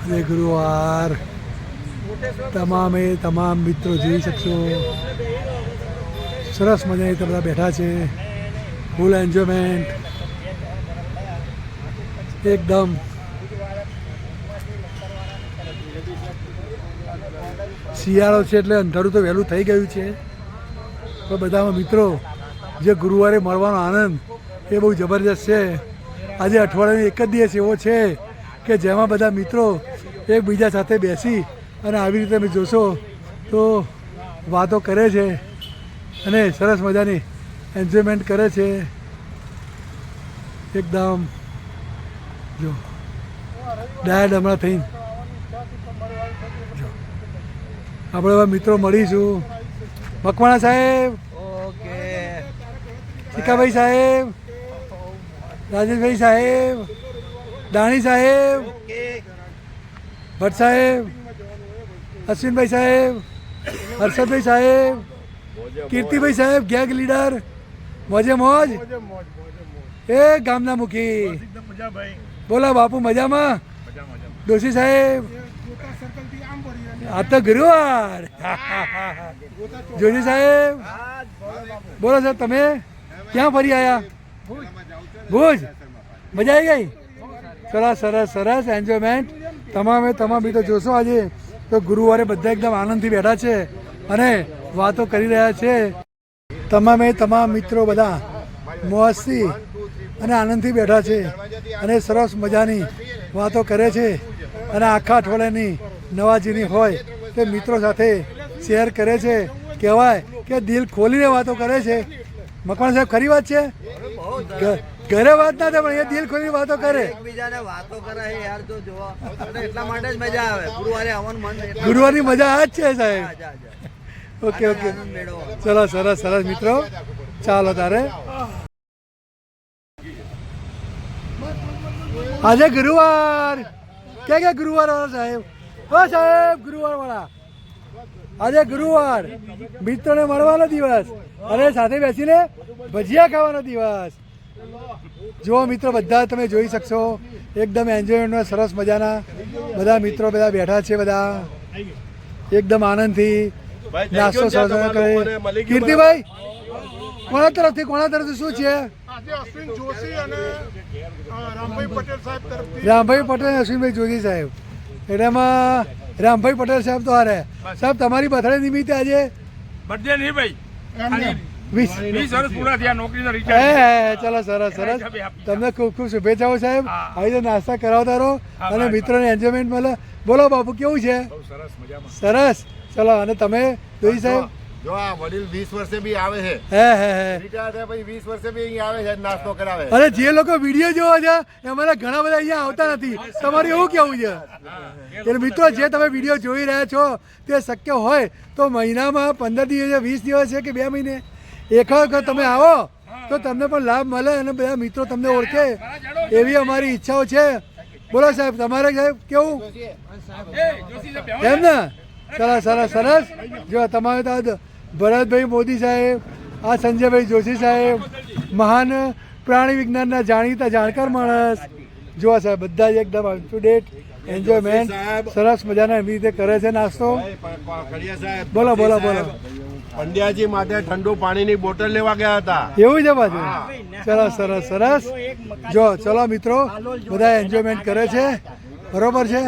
આજે ગુરુવાર તમામે તમામ મિત્રો જોઈ શકશો સરસ મજાની તો બધા બેઠા છે ફૂલ એન્જોયમેન્ટ એકદમ શિયાળો છે એટલે અંધારું તો વહેલું થઈ ગયું છે તો બધામાં મિત્રો જે ગુરુવારે મળવાનો આનંદ એ બહુ જબરજસ્ત છે આજે અઠવાડિયાનો એક જ દિવસ એવો છે કે જેમાં બધા મિત્રો એકબીજા સાથે બેસી અને આવી રીતે તમે જોશો તો વાતો કરે છે અને સરસ મજાની એન્જોયમેન્ટ કરે છે એકદમ જો ડાયડ હમણાં થઈને જો આપણે હવે મિત્રો મળીશું મકવાણા સાહેબ ઓકે શિકાભાઈ સાહેબ રાજેશભાઈ સાહેબ દાણી સાહેબ ભટ્ટ સાહેબ અશ્વિનભાઈ સાહેબ હર્ષદભાઈ સાહેબ કીર્તિભાઈ સાહેબ ગેંગ લીડર મોજે મોજ એ ગામના મુખી બોલો બાપુ મજામાં ડોશી સાહેબ આ તો ગુરુવાર જોશી સાહેબ બોલો સર તમે ક્યાં ફરી આવ્યા ભુજ મજા આવી ગઈ સરસ સરસ સરસ એન્જોયમેન્ટ તમામે તમામ મિત્રો જોશો આજે તો ગુરુવારે બધા એકદમ આનંદથી બેઠા છે અને વાતો કરી રહ્યા છે તમામે તમામ મિત્રો બધા મોજથી અને આનંદથી બેઠા છે અને સરસ મજાની વાતો કરે છે અને આખા અઠવાડિયાની નવાજીની હોય તે મિત્રો સાથે શેર કરે છે કહેવાય કે દિલ ખોલીને વાતો કરે છે મકવાણા સાહેબ ખરી વાત છે ઘરે વાત ના થાય પણ એ દિલ ખોલીને વાતો કરે એકબીજાને વાતો કરે છે યાર તો જોવા એટલા માટે જ મજા આવે ગુરુવારે આવવાનું મન ગુરુવારની મજા આ જ છે સાહેબ ઓકે ઓકે ચલો સરસ સરસ મિત્રો ચાલો તારે આજે ગુરુવાર ક્યાં ગુરુવાર વાળા સાહેબ ઓ સાહેબ ગુરુવાર વાળા આજે ગુરુવાર મિત્રોને મળવાનો દિવસ અને સાથે બેસીને ભજીયા ખાવાનો દિવસ જુઓ મિત્રો બધા તમે જોઈ શકશો એકદમ એન્જોયમેન્ટમાં સરસ મજાના બધા મિત્રો બધા બેઠા છે બધા એકદમ આનંદથી નાસ્તો સરસ કરે કીર્તિભાઈ કોના તરફથી શું છે રામભાઈ પટેલ અને અશ્વિનભાઈ જોશી સાહેબ એટલે એમાં રામભાઈ પટેલ સાહેબ તો હારે સાહેબ તમારી બર્થડે નિમિત્તે આજે બર્થડે નહીં ભાઈ 20 વર્ષ પૂરા થયા નોકરીના રિટાયર ચલો સરસ સરસ તમને ખૂબ ખૂબ શુભેચ્છાઓ સાહેબ આવી રીતે નાસ્તા કરાવતા રહો અને મિત્રોને એન્જોયમેન્ટ મળે બોલો બાપુ કેવું છે સરસ ચલો અને તમે જોઈ સાહેબ જો આ વડીલ 20 વર્ષે બી આવે છે રિટાયર થયા પછી 20 વર્ષે બી અહીંયા આવે છે નાસ્તો કરાવે અરે જે લોકો વિડીયો જોવા છે એમાંના ઘણા બધા અહીંયા આવતા નથી તમારું એવું કેવું છે એટલે મિત્રો જે તમે વિડીયો જોઈ રહ્યા છો તે શક્ય હોય તો મહિનામાં 15 દિવસ 20 દિવસ છે કે 2 મહિને એક વખત તમે આવો તો તમને પણ લાભ મળે અને બધા મિત્રો તમને ઓળખે એવી અમારી ઈચ્છાઓ છે બોલો સાહેબ તમારે સાહેબ કેવું એમ ને સરસ સરસ સરસ જો તમારે તો ભરતભાઈ મોદી સાહેબ આ સંજયભાઈ જોશી સાહેબ મહાન પ્રાણી વિજ્ઞાનના જાણીતા જાણકાર માણસ જો સાહેબ બધા જ એકદમ અપ ટુ ડેટ એન્જોયમેન્ટ સરસ મજાના એવી રીતે કરે છે નાસ્તો બોલો બોલો બોલો પંડ્યાજી માટે ઠંડુ પાણીની બોટલ લેવા ગયા હતા એવું છે પાછું સરસ સરસ સરસ જો ચલો મિત્રો બધા એન્જોયમેન્ટ કરે છે બરોબર છે